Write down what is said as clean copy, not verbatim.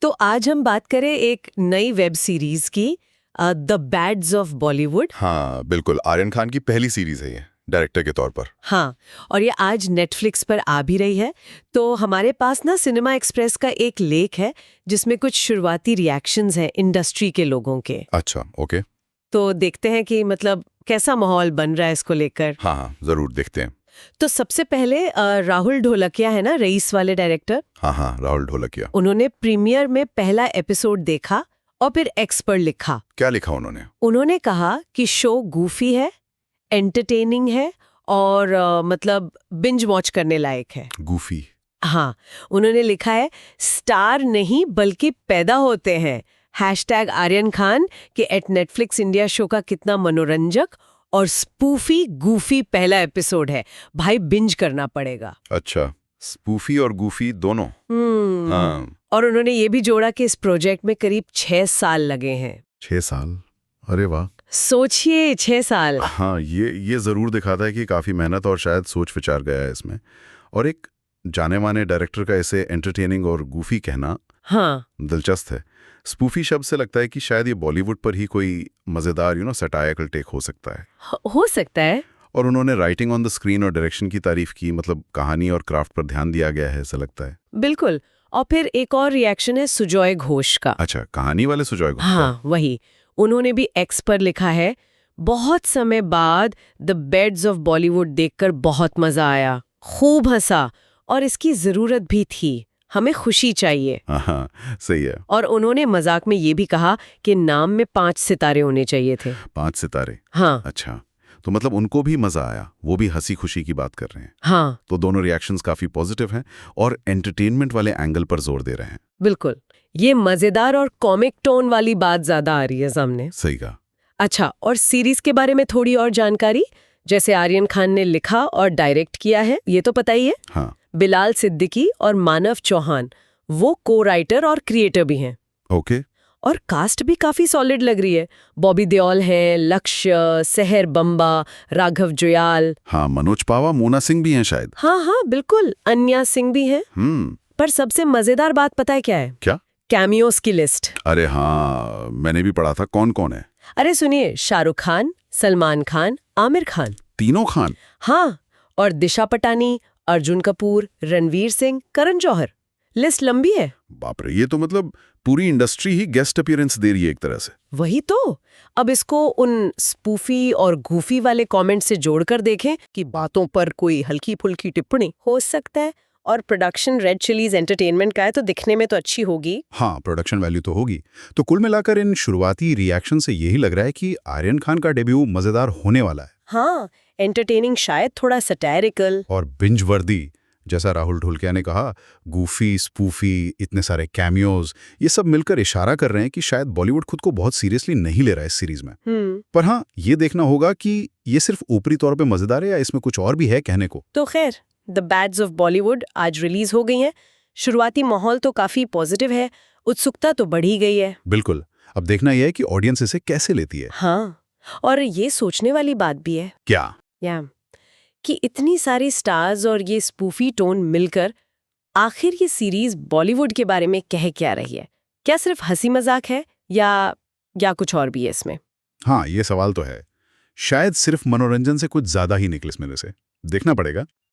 तो आज हम बात करें एक नई वेब सीरीज की, द बैड्स ऑफ बॉलीवुड। हाँ बिल्कुल, आर्यन खान की पहली सीरीज है ये डायरेक्टर के तौर पर। हाँ, और ये आज नेटफ्लिक्स पर आ भी रही है। तो हमारे पास ना सिनेमा एक्सप्रेस का एक लेख है जिसमें कुछ शुरुआती रिएक्शंस हैं इंडस्ट्री के लोगों के। अच्छा, ओके। तो देखते हैं कि मतलब कैसा माहौल बन रहा है इसको लेकर। हाँ, जरूर देखते हैं। तो सबसे पहले राहुल ढोलकिया है ना, रईस वाले डायरेक्टर। हाँ, राहुल ढोलकिया। उन्होंने प्रीमियर में पहला एपिसोड देखा और फिर एक्स पर लिखा। क्या लिखा उन्होंने? उन्होंने कहा कि शो गूफी है, एंटरटेनिंग है और मतलब बिंज वॉच करने लायक है। गूफी? हाँ, उन्होंने लिखा है स्टार नहीं बल्कि पैदा होते हैं। #आर्यन खान के एट नेटफ्लिक्स इंडिया शो का कितना मनोरंजक और स्पूफी गूफी पहला एपिसोड है। भाई बिंज करना पड़ेगा। अच्छा, स्पूफी और गूफी दोनों। हाँ। और उन्होंने ये भी जोड़ा कि इस प्रोजेक्ट में करीब 6 साल लगे हैं। 6 साल? अरे वाह। सोचिए, 6 साल। हाँ, ये जरूर दिखाता है कि काफी मेहनत और शायद सोच विचार गया है इसमें। और एक जाने माने डायरेक्टर का ऐसे एंटरटेनिंग और गूफी कहना हाँ, दिलचस्प है। स्पूफी शब्द से लगता है कि शायद ये बॉलीवुड पर ही कोई मजेदार सटायरल टेक हो सकता है। हो सकता है। और उन्होंने राइटिंग ऑन द स्क्रीन और डायरेक्शन की तारीफ की, मतलब कहानी और क्राफ्ट पर ध्यान दिया गया है ऐसा लगता है। बिल्कुल। और फिर एक और रिएक्शन है सुजॉय घोष का। अच्छा, कहानी वाले सुजॉय घोष? हाँ, वही। उन्होंने भी एक्स पर लिखा है, बहुत समय बाद द बेड्स ऑफ बॉलीवुड देखकर बहुत मजा आया, खूब हंसा और इसकी जरूरत भी थी, हमें खुशी चाहिए। हाँ, सही है। और उन्होंने मजाक में ये भी कहा कि नाम में 5 सितारे होने चाहिए थे। 5 सितारे? हाँ। अच्छा, तो मतलब उनको भी मजा आया, वो भी हंसी खुशी की बात कर रहे हैं। हाँ, तो दोनों रिएक्शंस काफी पॉजिटिव हैं और एंटरटेनमेंट वाले एंगल पर जोर दे रहे हैं। बिल्कुल। ये मजेदार और कॉमिक टोन वाली बात ज्यादा आ रही है सामने। सही कहा। अच्छा, और सीरीज के बारे में थोड़ी और जानकारी। जैसे आर्यन खान ने लिखा और डायरेक्ट किया है, ये तो पता ही है। हाँ। बिलाल सिद्दीकी और मानव चौहान वो को राइटर और क्रिएटर भी हैं। ओके। और कास्ट भी काफी सॉलिड लग रही है। बॉबी देओल हैं, लक्ष्य, सहर बम्बा, राघव जुयाल। हाँ, मनोज पावा, मोना सिंह भी हैं शायद। हाँ, बिल्कुल, अन्या सिंह भी हैं। पर सबसे मजेदार बात पता है क्या है? क्या? कैमियोस की लिस्ट। अरे हाँ, मैंने भी पढ़ा था। कौन कौन है? अरे सुनिए, शाहरुख खान, सलमान खान, आमिर खान। तीनों खान? हाँ, और दिशा पटानी, अर्जुन कपूर, रणवीर सिंह, करण जौहर। लिस्ट लंबी है। बाप रे, ये तो मतलब पूरी इंडस्ट्री ही गेस्ट अपीयरेंस दे रही है एक तरह से। वही तो। अब इसको उन स्पूफी और गूफी वाले कमेंट से जोड़कर देखें कि बातों पर कोई हल्की फुल्की टिप्पणी हो सकता है। और प्रोडक्शन रेड चिलीज एंटरटेनमेंट का है, तो दिखने में तो अच्छी होगी। हाँ, प्रोडक्शन वैल्यू तो होगी। तो कुल मिलाकर इन शुरुआती रिएक्शन से यही लग रहा है कि आर्यन खान का डेब्यू मजेदार होने वाला है। हाँ, एंटरटेनिंग, शायद थोड़ा सटायरिकल और बिंज वर्दी, जैसा राहुल ढोलकिया ने कहा, गूफी, स्पूफी, इतने सारे कैमियोज, ये सब मिलकर इशारा कर रहे हैं कि शायद बॉलीवुड खुद को बहुत सीरियसली नहीं ले रहा है इस सीरीज में। पर हाँ, ये देखना होगा कि ये सिर्फ ऊपरी तौर पे मजेदार है या इसमें कुछ और भी है कहने को। तो खैर, द बैड्स ऑफ बॉलीवुड आज रिलीज हो गई है। शुरुआती माहौल तो काफी पॉजिटिव है, उत्सुकता तो बढ़ी गई है। बिल्कुल। अब देखना यह है कि ऑडियंस इसे कैसे लेती है। हाँ, और ये सोचने वाली बात भी है क्या? कि इतनी सारी स्टार्स और ये स्पूफी टोन मिलकर आखिर ये सीरीज बॉलीवुड के बारे में कह क्या रही है? क्या सिर्फ हंसी मजाक है या कुछ और भी है इसमें? हाँ, ये सवाल तो है। शायद सिर्फ मनोरंजन से कुछ ज्यादा ही निकले इसमें से। देखना पड़ेगा।